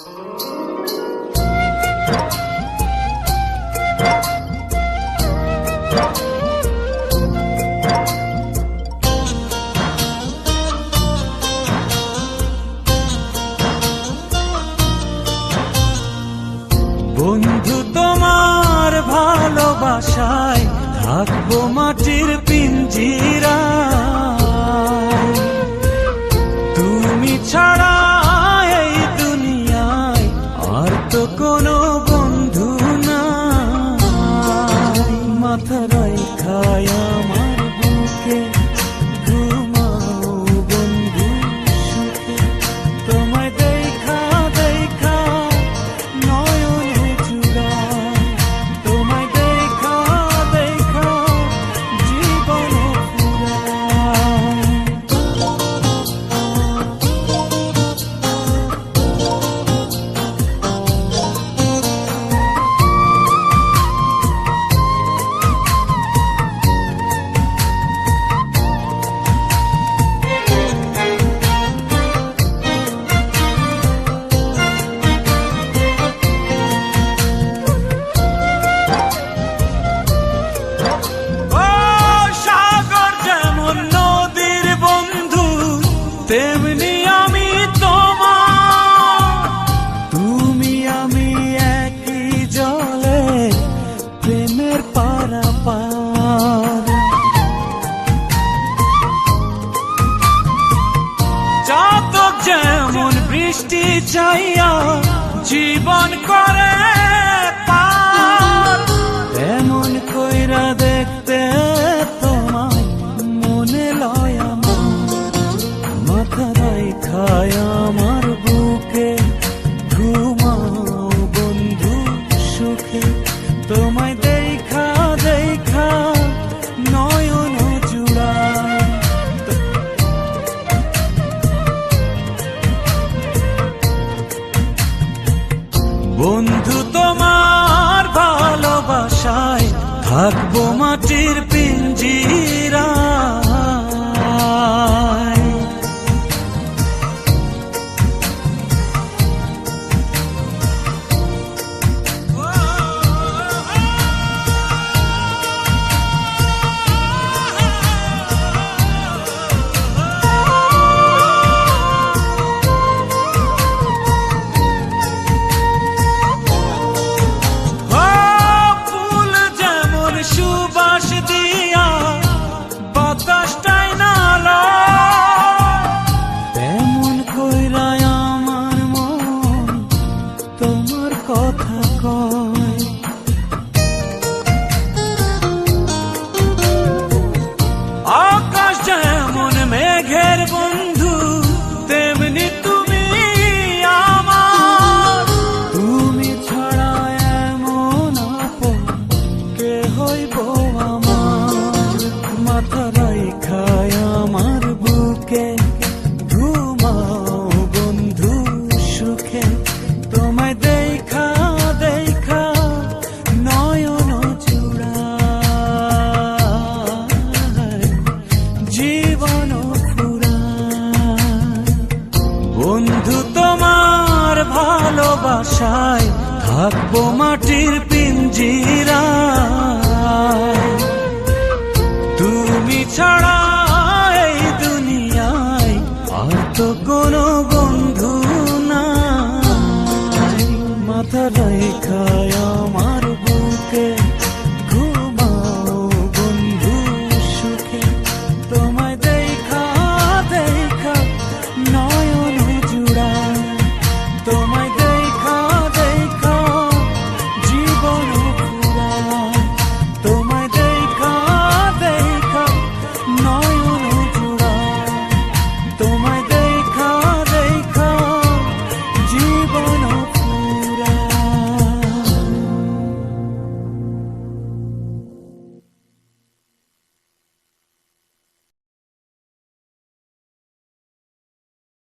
বন্ধু তোমার ভালোবাসায় থাকবো মাটির পিঞ্জিরায়, তুমি ছাড়া এই দুনিয়ায় আর তো কোনো বন্ধু নাই। মাথা রাইখায় আমার বুকে ঘুমাও বন্ধু সুখে, তোমায় দেখা দেখা নয়ন জুড়ায়, তোমায় দেখা দেখা জীবন ফুরায়। তেমনি আমি তোমার, তুমি আমি একই জলে প্রেমের পারাপার। চাতক যেমন বৃষ্টি চাইয়া জীবন করে পার, তেমন কইরা দেখতে তোমায় মনে লয় আমার। মাথা রাইখায় আমার বুকে ঘুমাও বন্ধু সুখে, তোমায় দেখা দেখা নয়ন জুড়ায়। বন্ধু তোমার ভালোবাসায় থাকবো মাটির পিঞ্জিরায়। সুবাস দিয়া বাতাসটাই নালো, তেমন কইরায় আমার মন তোমার কথা কয়। আকাশ যেমন মেঘের বন্ধু, তেমনি তুমি আমার। তুমি ছাড়া এমন আপন কে হইব আমার। মাথা রাইখায় আমার বুকে ঘুমাও বন্ধু সুখে, তোমায় দেখা দেখা নয়ন জুড়ায়, জীবন ফুরায়। বন্ধু তোমার ভালোবাসায় থাকবো মাটির পিঞ্জিরায়, তুমি ছাড়া এই দুনিয়ায় আর তো কোনো বন্ধু নাই। মাথা রাইখায় আমার বুকে